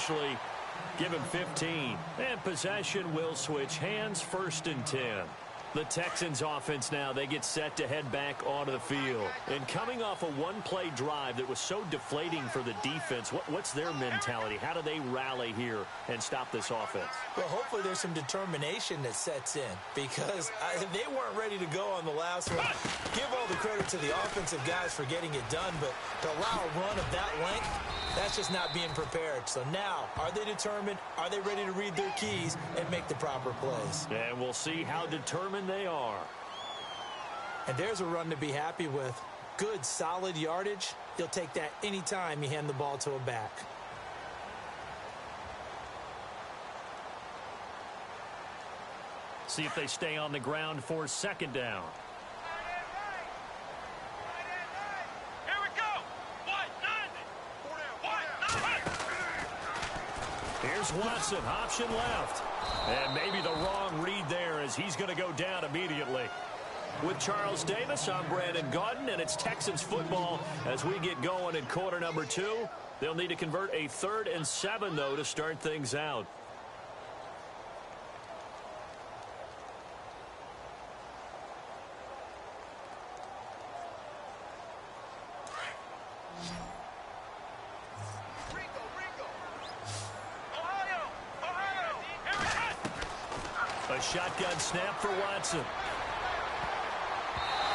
actually give him 15. And possession will switch hands, 1st and 10. The Texans offense now, they get set to head back onto the field. And coming off a one-play drive that was so deflating for the defense, what's their mentality? How do they rally here and stop this offense? Well, hopefully there's some determination that sets in because they weren't ready to go on the last one. Give all the credit to the offensive guys for getting it done, but to allow a run of that length, that's just not being prepared. So now, are they determined? Are they ready to read their keys and make the proper plays? And we'll see how determined they are. And there's a run to be happy with. Good, solid yardage. You'll take that anytime you hand the ball to a back. See if they stay on the ground for 2nd down. Here's Watson, option left. And maybe the wrong read there as he's going to go down immediately. With Charles Davis, I'm Brandon Gaudin, and it's Texans football as we get going in quarter number 2. They'll need to convert a 3rd and 7, though, to start things out. A shotgun snap for Watson.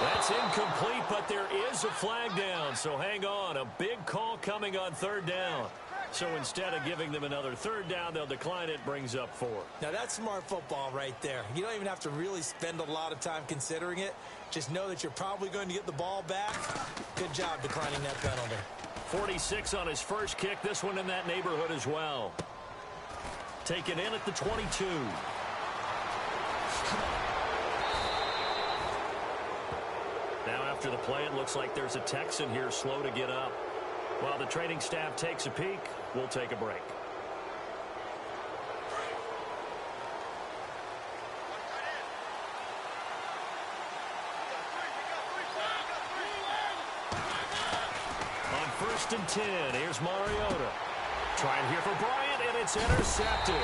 That's incomplete, but there is a flag down, so hang on. A big call coming on 3rd down. So instead of giving them another 3rd down, they'll decline it, brings up 4. Now that's smart football right there. You don't even have to really spend a lot of time considering it. Just know that you're probably going to get the ball back. Good job declining that penalty. 46 on his first kick, this one in that neighborhood as well. Taken in at the 22. Now after the play, it looks like there's a Texan here slow to get up. While the training staff takes a peek, we'll take a break. On 1st and 10, here's Mariota. Trying here for Bryant, and it's intercepted.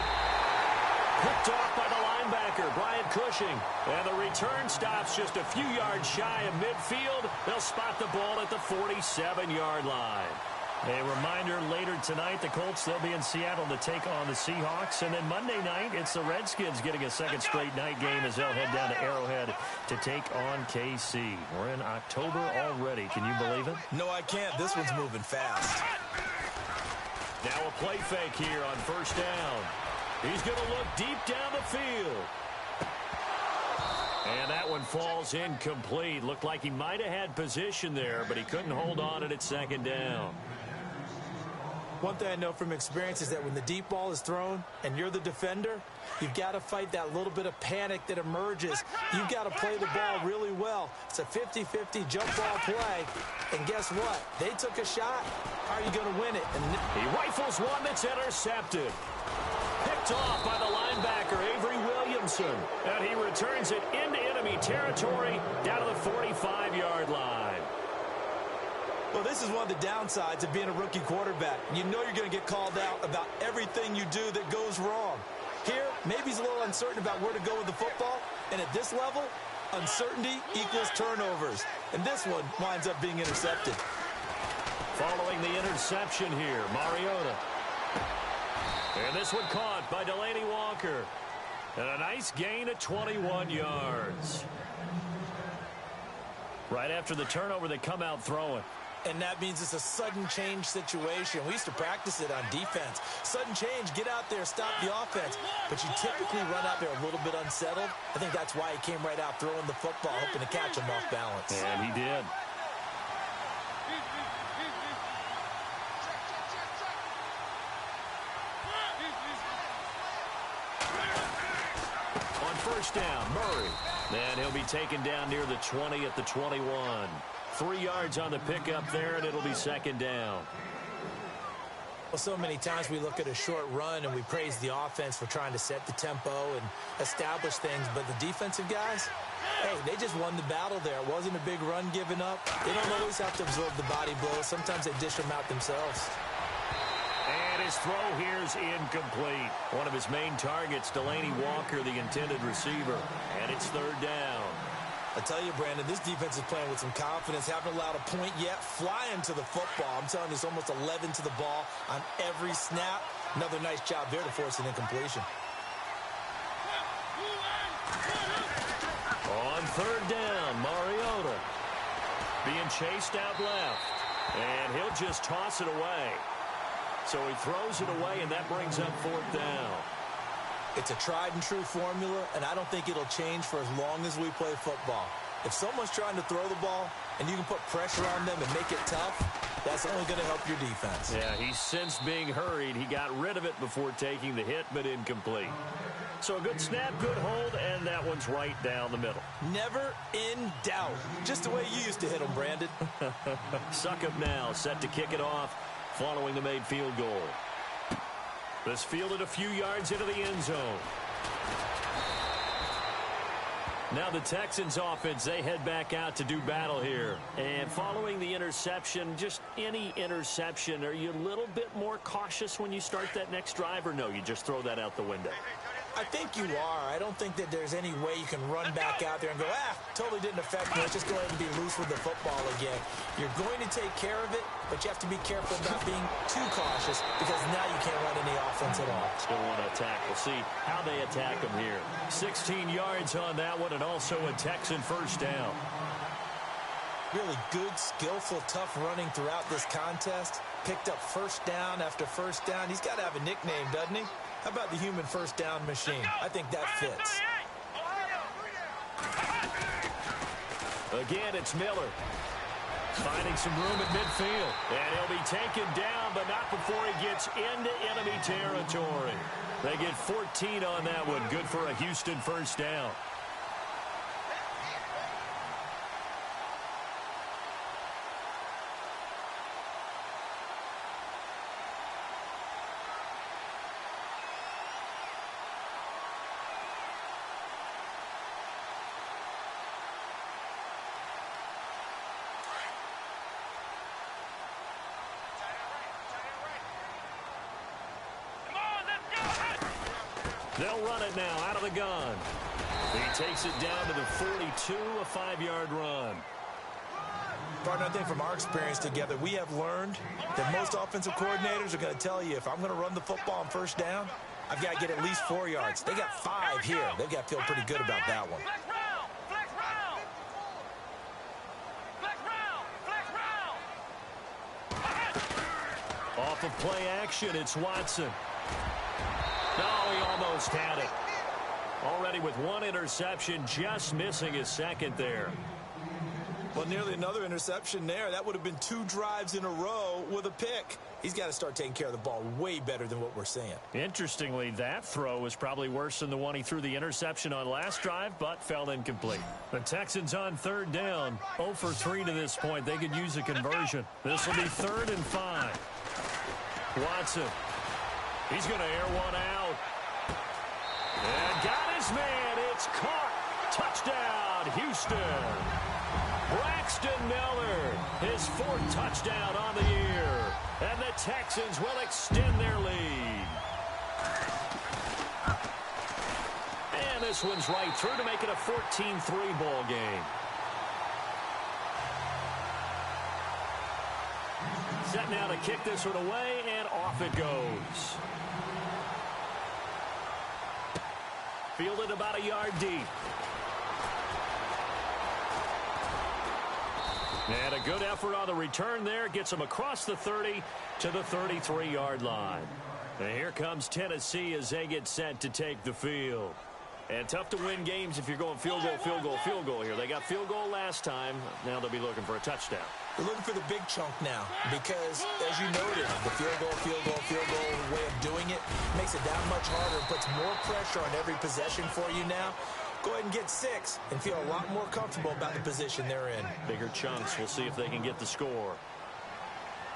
Picked off by the linebacker, Bryant Cushing. And the return stops just a few yards shy of midfield. They'll spot the ball at the 47-yard line. A reminder, later tonight, the Colts, they'll be in Seattle to take on the Seahawks. And then Monday night, it's the Redskins getting a 2nd straight night game as they'll head down to Arrowhead to take on KC. We're in October already. Can you believe it? No, I can't. This one's moving fast. Now a play fake here on 1st down. He's going to look deep down the field. And that one falls incomplete. Looked like he might have had position there, but he couldn't hold on it at 2nd down. One thing I know from experience is that when the deep ball is thrown and you're the defender, you've got to fight that little bit of panic that emerges. You've got to play the ball really well. It's a 50-50 jump ball play. And guess what? They took a shot. How are you going to win it? And he rifles one that's intercepted. Picked off by the linebacker, Avery Williamson. And he returns it into enemy territory down to the 45-yard line. Well, this is one of the downsides of being a rookie quarterback. You know you're going to get called out about everything you do that goes wrong. Here, maybe he's a little uncertain about where to go with the football. And at this level, uncertainty equals turnovers. And this one winds up being intercepted. Following the interception here, Mariota. And this one caught by Delaney Walker. And a nice gain of 21 yards. Right after the turnover, they come out throwing. And that means it's a sudden change situation. We used to practice it on defense. Sudden change, get out there, stop the offense. But you typically run out there a little bit unsettled. I think that's why he came right out throwing the football, hoping to catch him off balance. And he did. On 1st down, Murray. Then he'll be taken down near the 20 at the 21. 3 yards on the pickup there, and it'll be 2nd down. Well, so many times we look at a short run and we praise the offense for trying to set the tempo and establish things. But the defensive guys, hey, they just won the battle there. It wasn't a big run given up. They don't always have to absorb the body blows. Sometimes they dish them out themselves. And his throw here's incomplete. One of his main targets, Delaney Walker, the intended receiver. And it's third down. I tell you, Brandon, this defense is playing with some confidence. Haven't allowed a point yet. Flying to the football. I'm telling you, it's almost 11 to the ball on every snap. Another nice job there to force an incompletion. On third down, Mariota being chased out left. And he'll just toss it away. So he throws it away, and that brings up fourth down. It's a tried-and-true formula, and I don't think it'll change for as long as we play football. If someone's trying to throw the ball and you can put pressure on them and make it tough, that's only going to help your defense. Yeah, he sensed being hurried. He got rid of it before taking the hit, but incomplete. So a good snap, good hold, and that one's right down the middle. Never in doubt. Just the way you used to hit them, Brandon. Suckup now, set to kick it off following the made field goal. This fielded a few yards into the end zone. Now the Texans offense, they head back out to do battle here. And following the interception, just any interception, are you a little bit more cautious when you start that next drive, or no, you just throw that out the window? I think you are. I don't think that there's any way you can run back out there and go, totally didn't affect me. Let's just go ahead and be loose with the football again. You're going to take care of it, but you have to be careful about being too cautious because now you can't run any offense at all. Still want to attack. We'll see how they attack them here. 16 yards on that one, and also a Texan first down. Really good, skillful, tough running throughout this contest. Picked up first down after first down. He's got to have a nickname, doesn't he? How about the human first down machine? I think that fits. Again, it's Miller. Finding some room at midfield. And he'll be taken down, but not before he gets into enemy territory. They get 14 on that one. Good for a Houston first down. They'll run it now out of the gun. He takes it down to the 42, a 5-yard run. Partner, I think from our experience together, we have learned that most offensive coordinators are going to tell you, if I'm going to run the football on first down, I've got to get at least 4 yards. They got 5 here. They've got to feel pretty good about that one. Off of play action, it's Watson. No, he almost had it. Already with one interception, just missing his second there. Well, nearly another interception there. That would have been 2 drives in a row with a pick. He's got to start taking care of the ball way better than what we're seeing. Interestingly, that throw was probably worse than the one he threw the interception on last drive, but fell incomplete. The Texans on third down, 0 for 3 to this point. They could use a conversion. This will be 3rd and 5. Watson. He's going to air one out. And got his man. It's caught. Touchdown, Houston. Braxton Miller, his 4th touchdown on the year. And the Texans will extend their lead. And this one's right through to make it a 14-3 ball game. Set now to kick this one away, and off it goes. Fielded about a yard deep. And a good effort on the return there. Gets him across the 30 to the 33-yard line. And here comes Tennessee as they get set to take the field. And tough to win games if you're going field goal, field goal, field goal here. They got field goal last time. Now they'll be looking for a touchdown. They're looking for the big chunk now because, as you noted, the field goal way of doing it makes it that much harder and puts more pressure on every possession for you now. Go ahead and get 6 and feel a lot more comfortable about the position they're in. Bigger chunks. We'll see if they can get the score.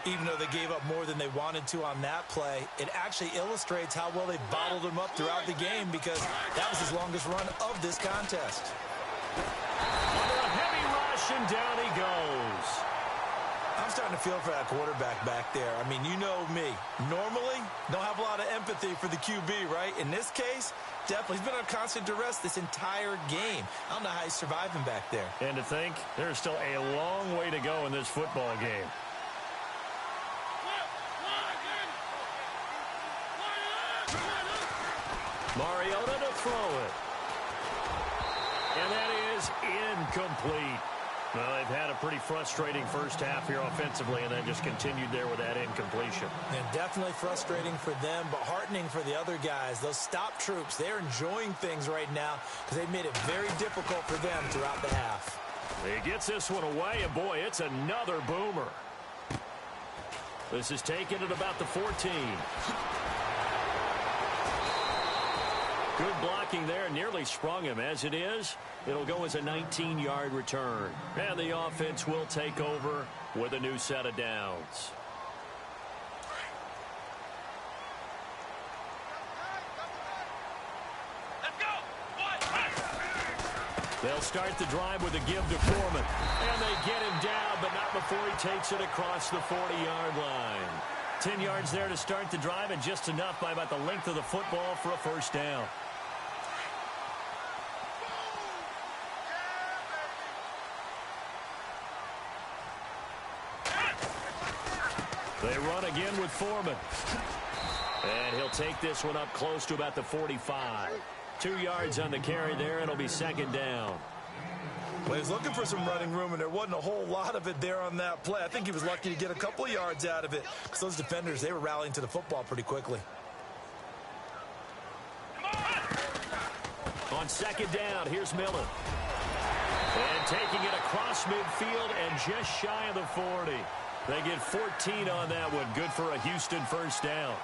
Even though they gave up more than they wanted to on that play, it actually illustrates how well they bottled them up throughout the game because that was his longest run of this contest. Under a heavy rush, and down he goes. I'm I'm starting to feel for that quarterback back there. I mean, you know me. Normally, don't have a lot of empathy for the QB, right? In this case, definitely. He's been on constant duress this entire game. I don't know how he's surviving back there. And to think, there's still a long way to go in this football game. Mariota to throw it. And that is incomplete. Well, they've had a pretty frustrating first half here offensively, and then just continued there with that incompletion. And definitely frustrating for them, but heartening for the other guys. Those stop troops, they're enjoying things right now because they've made it very difficult for them throughout the half. He gets this one away, and boy, it's another boomer. This is taken at about the 14. Good blocking there, nearly sprung him. As it is, it'll go as a 19-yard return. And the offense will take over with a new set of downs. They'll start the drive with a give to Foreman. And they get him down, but not before he takes it across the 40-yard line. 10 yards there to start the drive, and just enough by about the length of the football for a first down. They run again with Foreman. And he'll take this one up close to about the 45. 2 yards on the carry there. It'll be second down. Well, he was looking for some running room, and there wasn't a whole lot of it there on that play. I think he was lucky to get a couple of yards out of it. Because those defenders, they were rallying to the football pretty quickly. On second down, here's Miller. And taking it across midfield and just shy of the 40. They get 14 on that one. Good for a Houston first down.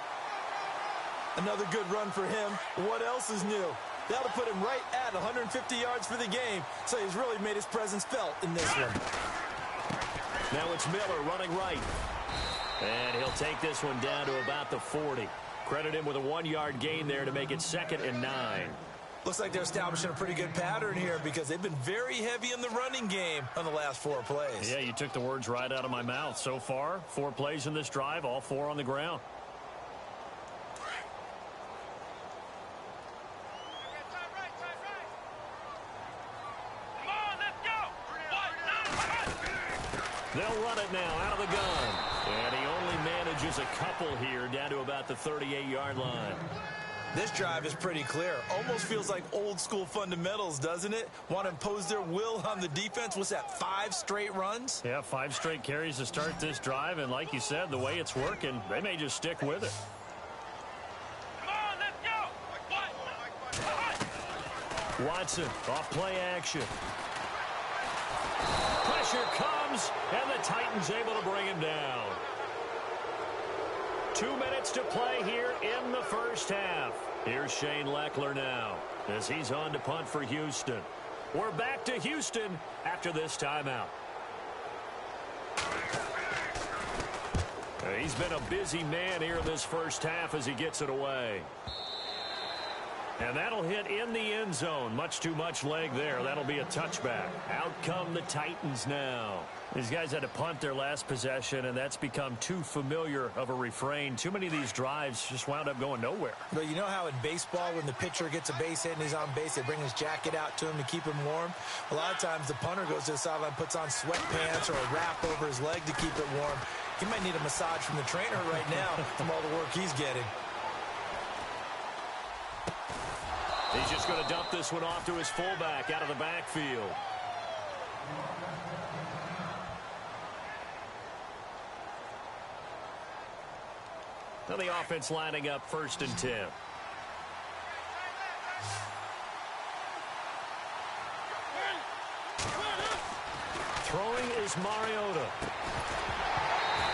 Another good run for him. What else is new? That'll put him right at 150 yards for the game. So he's really made his presence felt in this one. Now it's Miller running right. And he'll take this one down to about the 40. Credit him with a 1-yard gain there to make it 2nd and 9. Looks like they're establishing a pretty good pattern here because they've been very heavy in the running game on the last 4 plays. Yeah, you took the words right out of my mouth. So far, 4 plays in this drive, all 4 on the ground. They'll run it now out of the gun. And he only manages a couple here down to about the 38-yard line. This drive is pretty clear. Almost feels like old school fundamentals, doesn't it? Want to impose their will on the defense. What's that, 5 straight runs? Yeah, 5 straight carries to start this drive. And like you said, the way it's working, they may just stick with it. Come on, let's go. Watson off play action. Pressure comes, and the Titans able to bring him down. 2 minutes to play here in the first half. Here's Shane Leckler now as he's on to punt for Houston. We're back to Houston after this timeout. He's been a busy man here in this first half as he gets it away. And that'll hit in the end zone. Much too much leg there. That'll be a touchback. Out come the Titans now. These guys had to punt their last possession, and that's become too familiar of a refrain. Too many of these drives just wound up going nowhere. But you know how in baseball, when the pitcher gets a base hit and he's on base, they bring his jacket out to him to keep him warm? A lot of times the punter goes to the sideline, puts on sweatpants or a wrap over his leg to keep it warm. He might need a massage from the trainer right now from all the work he's getting. He's just going to dump this one off to his fullback out of the backfield. Now the offense lining up 1st and 10. Throwing is Mariota.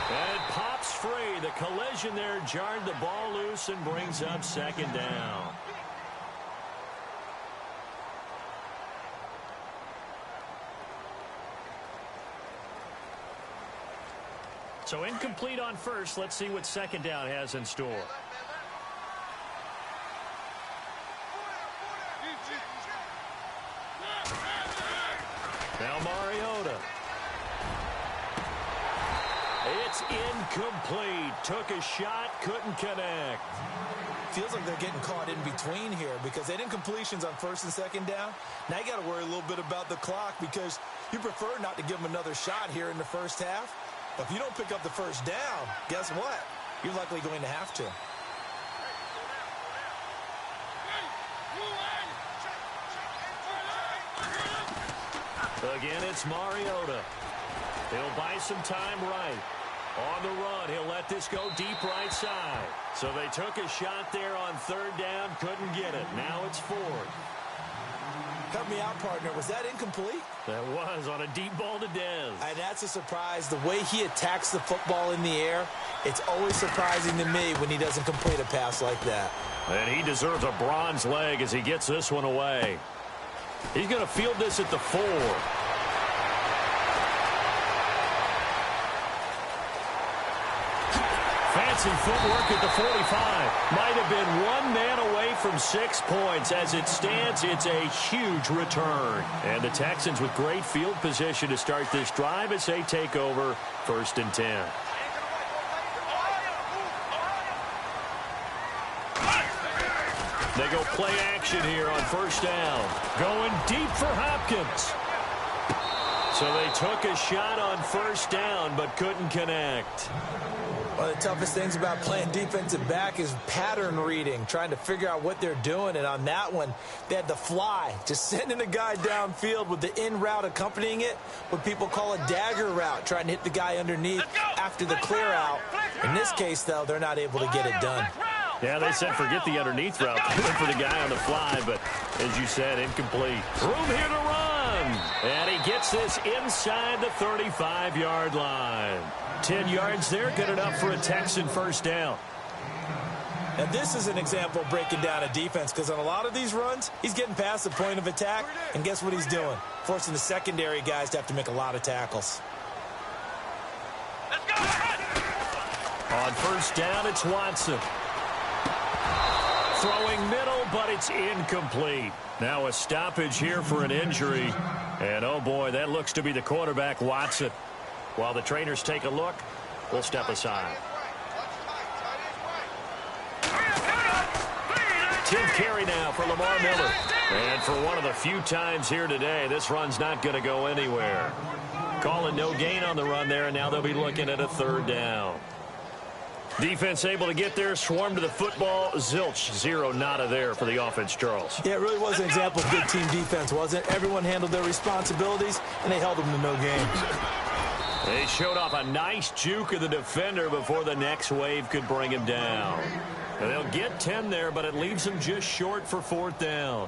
And it pops free. The collision there jarred the ball loose and brings up 2nd down. So incomplete on first. Let's see what 2nd down has in store. Now Mariota. incomplete. Took a shot, couldn't connect. Feels like they're getting caught in between here because they didn't completions on first and second down. Now you got to worry a little bit about the clock because you prefer not to give them another shot here in the first half. But if you don't pick up the first down, guess what? You're likely going to have to. Again, it's Mariota. He'll buy some time right. On the run, he'll let this go deep right side. So they took a shot there on third down, couldn't get it. Now it's fourth. Help me out, partner. Was that incomplete? That was on a deep ball to Dez. And that's a surprise. The way he attacks the football in the air, it's always surprising to me when he doesn't complete a pass like that. And he deserves a bronze leg as he gets this one away. He's going to field this at the 4. Fancy footwork at the 45. Might have been one man away from 6 points. As it stands, it's a huge return. And the Texans with great field position to start this drive as they take over 1st and 10. They go play action here on 1st down. Going deep for Hopkins. So they took a shot on 1st down but couldn't connect. One of the toughest things about playing defensive back is pattern reading, trying to figure out what they're doing. And on that one, they had the fly, just sending a guy downfield with the in route accompanying it, what people call a dagger route, trying to hit the guy underneath after the clear out. In this case, though, they're not able to get it done. Yeah, they said forget the underneath route. They went for the guy on the fly, but as you said, incomplete. Room here to run. And he gets this inside the 35-yard line. 10 yards there, good enough for a Texan 1st down. And this is an example of breaking down a defense because on a lot of these runs, he's getting past the point of attack, and guess what he's doing? Forcing the secondary guys to have to make a lot of tackles. On 1st down, it's Watson. Throwing middle, but it's incomplete. Now a stoppage here for an injury. And, oh, boy, that looks to be the quarterback, Watson. While the trainers take a look, we'll step aside. 10th carry now for Lamar Miller. And for one of the few times here today, this run's not going to go anywhere. Calling no gain on the run there, and now they'll be looking at a 3rd down. Defense able to get there, swarm to the football. Zilch, 0 nada there for the offense, Charles. Yeah, it really was an example of good team defense, wasn't it? Everyone handled their responsibilities, and they held them to no gain. They showed off a nice juke of the defender before the next wave could bring him down. And they'll get 10 there, but it leaves them just short for 4th down.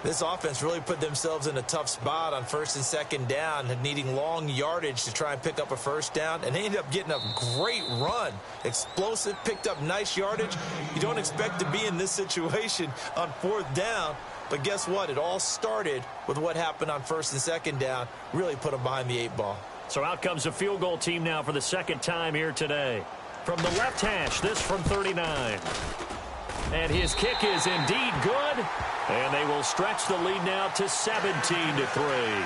This offense really put themselves in a tough spot on 1st and 2nd down, needing long yardage to try and pick up a 1st down, and they ended up getting a great run. Explosive, picked up nice yardage. You don't expect to be in this situation on 4th down, but guess what? It all started with what happened on 1st and 2nd down, really put them behind the 8 ball. So out comes the field goal team now for the 2nd time here today. From the left hash, this from 39. And his kick is indeed good. And they will stretch the lead now to 17-3.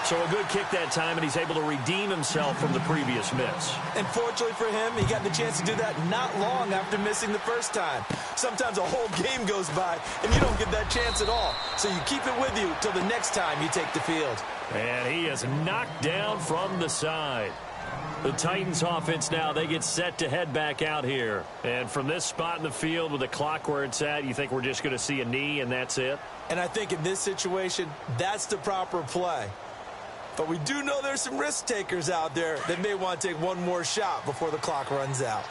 So a good kick that time, and he's able to redeem himself from the previous miss. And fortunately for him, he got the chance to do that not long after missing the first time. Sometimes a whole game goes by, and you don't get that chance at all. So you keep it with you till the next time you take the field. And he is knocked down from the side. The Titans offense now, they get set to head back out here. And from this spot in the field with the clock where it's at, you think we're just going to see a knee and that's it? And I think in this situation, that's the proper play. But we do know there's some risk takers out there that may want to take one more shot before the clock runs out.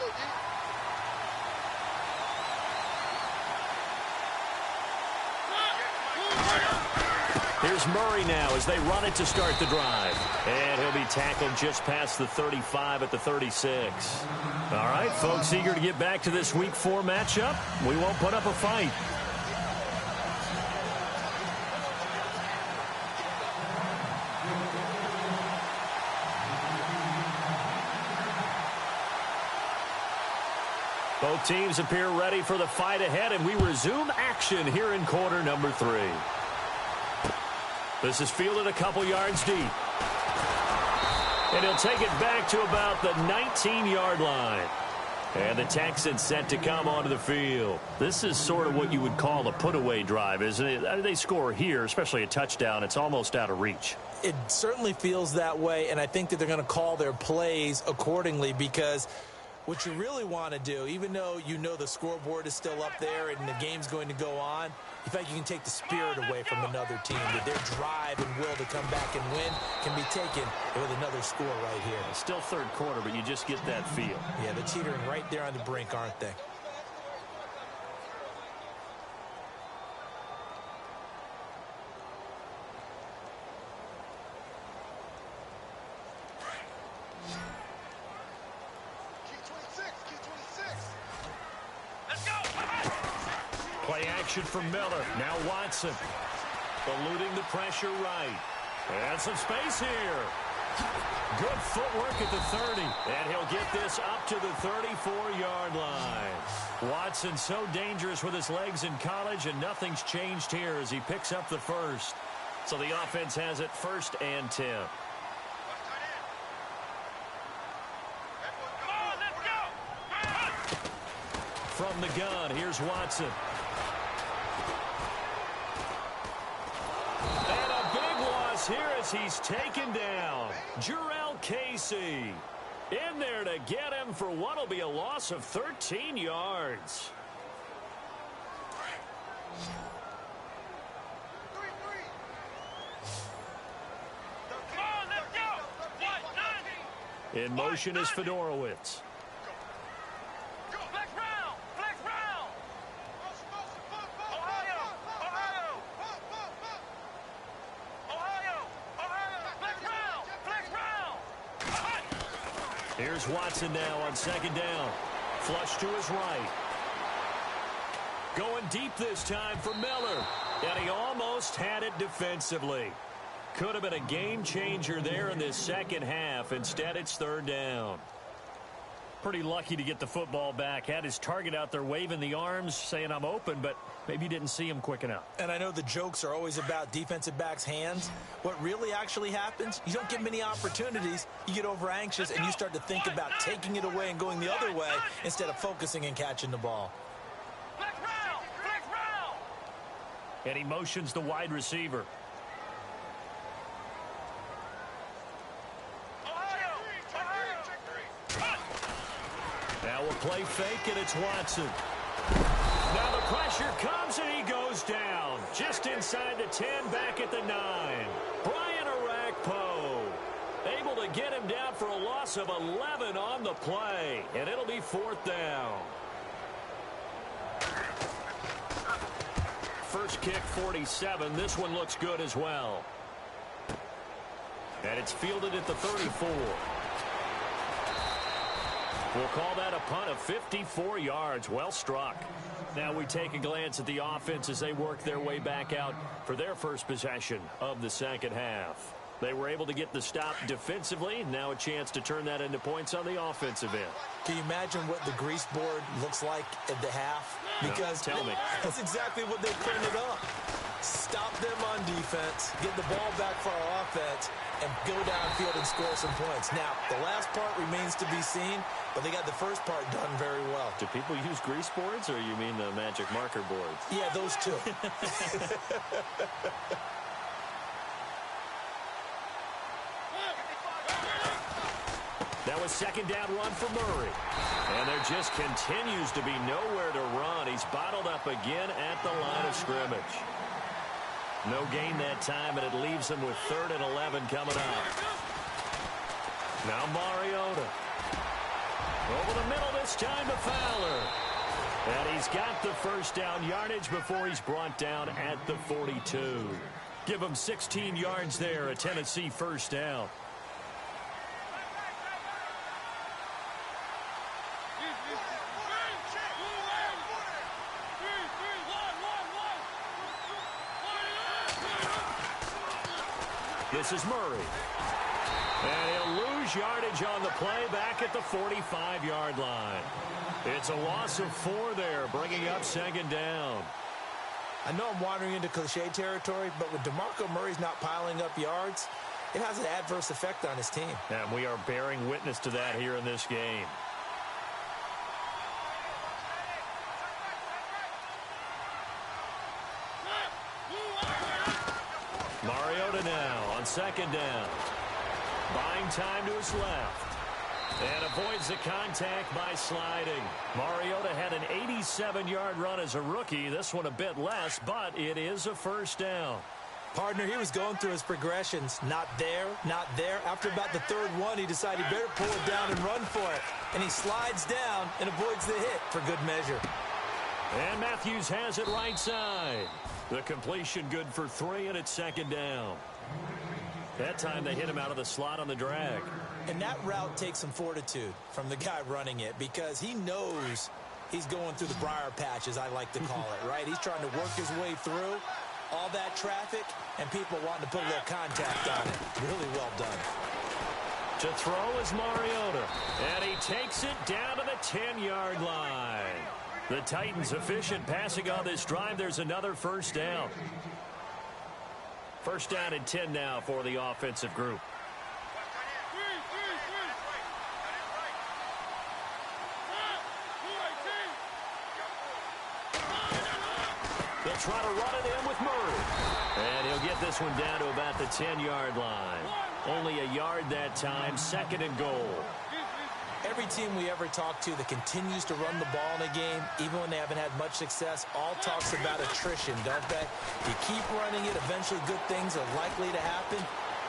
Here's Murray now as they run it to start the drive. And he'll be tackled just past the 35 at the 36. All right, folks, eager to get back to this Week 4 matchup. We won't put up a fight. Both teams appear ready for the fight ahead, and we resume action here in quarter number 3. This is fielded a couple yards deep. And he'll take it back to about the 19-yard line. And the Texans set to come onto the field. This is sort of what you would call a put-away drive, isn't it? They score here, especially a touchdown. It's almost out of reach. It certainly feels that way, and I think that they're going to call their plays accordingly, because what you really want to do, even though you know the scoreboard is still up there and the game's going to go on, in fact, you can take the spirit away from another team, that their drive and will to come back and win can be taken with another score right here. It's still third quarter, but you just get that feel. Yeah, they're teetering right there on the brink, aren't they? Play action for Miller. Now Watson. Eluding the pressure right. And some space here. Good footwork at the 30. And he'll get this up to the 34-yard line. Watson so dangerous with his legs in college, and nothing's changed here as he picks up the first. So the offense has it 1st and 10. From the gun, here's Watson. And a big loss here as he's taken down. Jarrell Casey in there to get him for what will be a loss of 13 yards. In motion is Fedorowicz. Here's Watson now on 2nd down. Flush to his right. Going deep this time for Miller. And he almost had it defensively. Could have been a game changer there in this second half. Instead, it's 3rd down. Pretty lucky to get the football back. Had his target out there waving the arms, saying I'm open, but maybe you didn't see him quick enough. And I know the jokes are always about defensive backs' hands. What really actually happens, you don't get many opportunities. You get over anxious and you start to think about taking it away and going the other way instead of focusing and catching the ball. And he motions the wide receiver. Now a play fake, and it's Watson. Now the pressure comes, and he goes down. Just inside the 10, back at the 9. Brian Arakpo able to get him down for a loss of 11 on the play, and it'll be 4th down. First kick, 47. This one looks good as well. And it's fielded at the 34. We'll call that a punt of 54 yards. Well struck. Now we take a glance at the offense as they work their way back out for their first possession of the second half. They were able to get the stop defensively. Now a chance to turn that into points on the offensive end. Can you imagine what the grease board looks like at the half? Because no, tell me. That's exactly what they printed up. Stop them on defense, get the ball back for our offense, and go downfield and score some points. Now, the last part remains to be seen, but they got the first part done very well. Do people use grease boards, or you mean the magic marker boards? Yeah, those two. That was 2nd down run for Murray. And there just continues to be nowhere to run. He's bottled up again at the line of scrimmage. No gain that time, and it leaves him with 3rd and 11 coming up. Now Mariota. Over the middle this time to Fowler. And he's got the first down yardage before he's brought down at the 42. Give him 16 yards there, a Tennessee first down. This is Murray. And he'll lose yardage on the play back at the 45-yard line. It's a loss of 4 there, bringing up 2nd down. I know I'm wandering into cliche territory, but when DeMarco Murray's not piling up yards, it has an adverse effect on his team. And we are bearing witness to that here in this game. Mariota now on second down. Buying time to his left. And avoids the contact by sliding. Mariota had an 87-yard run as a rookie. This one a bit less, but it is a first down. Partner, he was going through his progressions. Not there, not there. After about the third one, he decided he better pull it down and run for it. And he slides down and avoids the hit for good measure. And Matthews has it right side. The completion good for 3, and it's second down. That time they hit him out of the slot on the drag. And that route takes some fortitude from the guy running it because he knows he's going through the briar patch, as I like to call it, right? He's trying to work his way through all that traffic and people wanting to put a little contact on it. Really well done. To throw is Mariota, and he takes it down to the 10-yard line. The Titans efficient passing on this drive. There's another first down. First down and 10 now for the offensive group. They'll try to run it in with Murray. And he'll get this one down to about the 10-yard line. Only a yard that time, second and goal. Every team we ever talk to that continues to run the ball in a game, even when they haven't had much success, all talks about attrition, don't they? If you keep running it, eventually good things are likely to happen.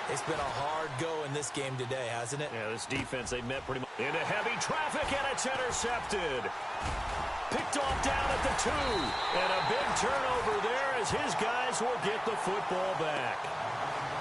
It's been a hard go in this game today, hasn't it? Yeah, this defense, they met pretty much into heavy traffic, and it's intercepted. Picked off down at the 2. And a big turnover there as his guys will get the football back.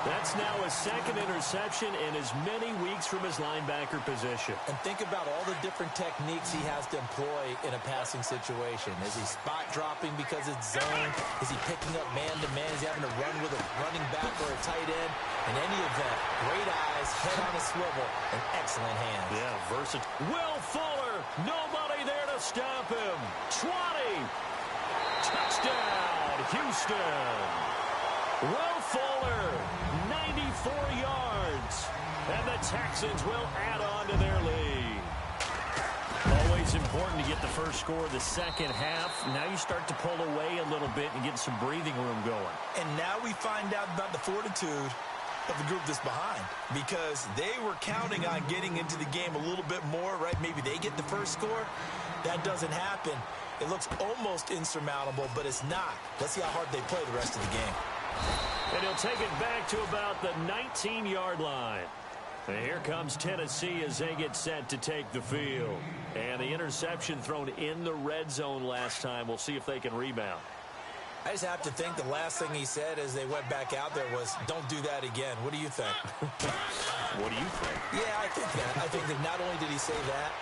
That's now his second interception in as many weeks from his linebacker position. And think about all the different techniques he has to employ in a passing situation. Is he spot dropping because it's zone? Is he picking up man-to-man? Is he having to run with a running back or a tight end? In any event, great eyes, head on a swivel, and excellent hands. Yeah, versatile. Will Fuller, nobody there to stop him. 20. Touchdown, Houston. Will Fuller, 94 yards. And the Texans will add on to their lead. Always important to get the first score of the second half. Now you start to pull away a little bit and get some breathing room going. And now we find out about the fortitude of the group that's behind, because they were counting on getting into the game a little bit more, right? Maybe they get the first score. That doesn't happen. It looks almost insurmountable, but it's not. Let's see how hard they play the rest of the game. And he'll take it back to about the 19-yard line. And here comes Tennessee as they get set to take the field. And the interception thrown in the red zone last time. We'll see if they can rebound. I just have to think the last thing he said as they went back out there was, don't do that again. What do you think? What do you think? Yeah, I think that. I think that not only did he say that,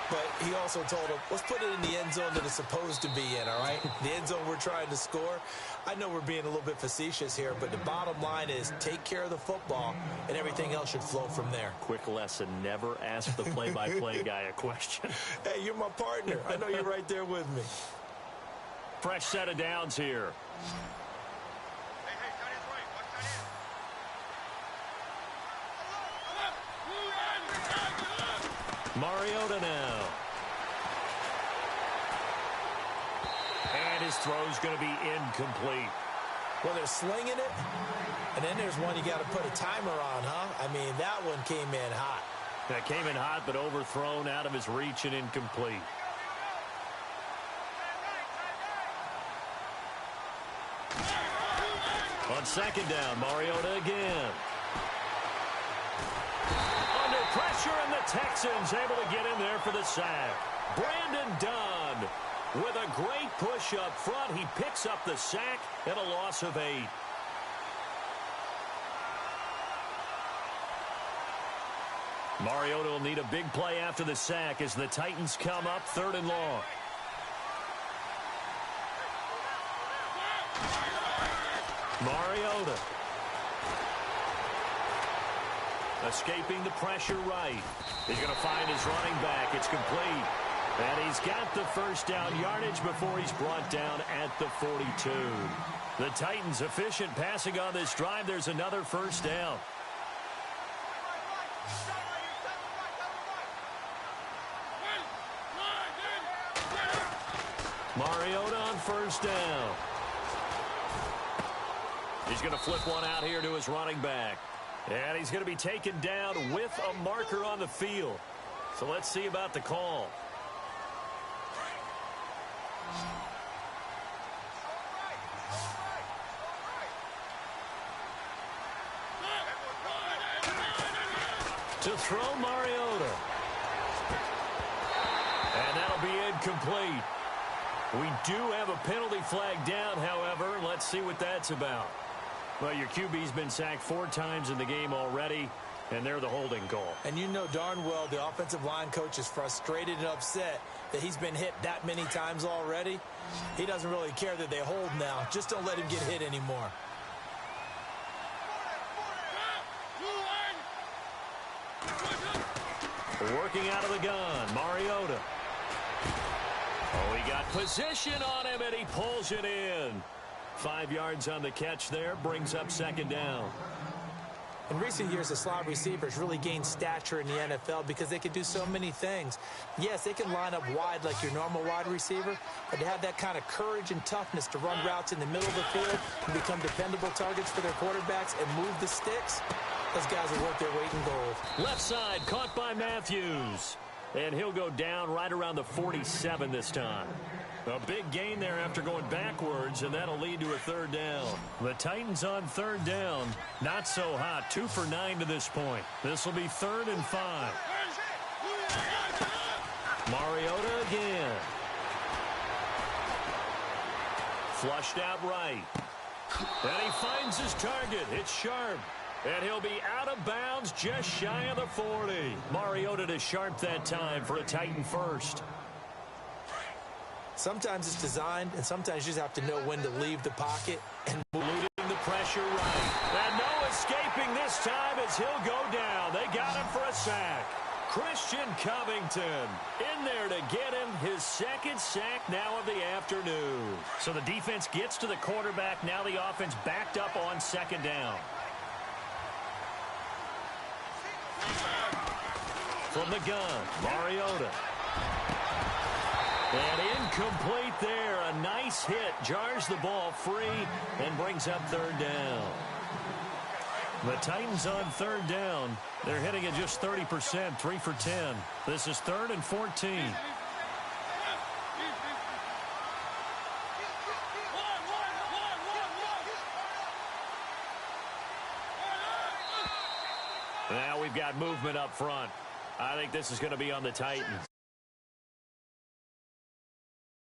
but he also told him, let's put it in the end zone that it's supposed to be in, all right? The end zone we're trying to score. I know we're being a little bit facetious here, but the bottom line is take care of the football, and everything else should flow from there. Quick lesson, never ask the play-by-play guy a question. Hey, you're my partner. I know you're right there with me. Fresh set of downs here. Mariota now. And his throw's going to be incomplete. Well, they're slinging it, and then there's one you got to put a timer on, huh? I mean, that one came in hot. That came in hot, but overthrown, out of his reach, and incomplete. On second down, Mariota again. Under pressure, and the Texans able to get in there for the sack. Brandon Dunn with a great push up front. He picks up the sack and a loss of 8. Mariota will need a big play after the sack as the Titans come up 3rd and long. Mariota. Escaping the pressure right. He's going to find his running back. It's complete. And he's got the first down yardage before he's brought down at the 42. The Titans efficient passing on this drive. There's another first down. Mariota on first down. He's going to flip one out here to his running back. And he's going to be taken down with a marker on the field. So let's see about the call. To throw Mariota. And that'll be incomplete. We do have a penalty flag down, however. Let's see what that's about. Well, your QB's been sacked 4 times in the game already, and they're the holding call. And you know darn well the offensive line coach is frustrated and upset that he's been hit that many times already. He doesn't really care that they hold now. Just don't let him get hit anymore. Working out of the gun, Mariota. Oh, he got position on him, and he pulls it in. 5 yards on the catch there, brings up second down. In recent years, the slot receivers really gained stature in the NFL because they can do so many things. Yes, they can line up wide like your normal wide receiver, but to have that kind of courage and toughness to run routes in the middle of the field and become dependable targets for their quarterbacks and move the sticks, those guys are worth their weight in gold. Left side, caught by Matthews. And he'll go down right around the 47 this time. A big gain there after going backwards, and that'll lead to a third down. The Titans on third down. Not so hot. 2 for 9 to this point. This will be 3rd and 5. Mariota again. Flushed out right. And he finds his target. It's Sharp. And he'll be out of bounds just shy of the 40. Mariota to Sharp that time for a Titan first. Sometimes it's designed, and sometimes you just have to know when to leave the pocket and eluding the pressure right. And no escaping this time as he'll go down. They got him for a sack. Christian Covington in there to get him his 2nd sack now of the afternoon. So the defense gets to the quarterback. Now the offense backed up on 2nd down. From the gun, Mariota. And incomplete there. A nice hit. Jars the ball free and brings up 3rd down. The Titans on 3rd down. They're hitting at just 30%, 3 for 10. This is 3rd and 14. Now we've got movement up front. I think this is going to be on the Titans.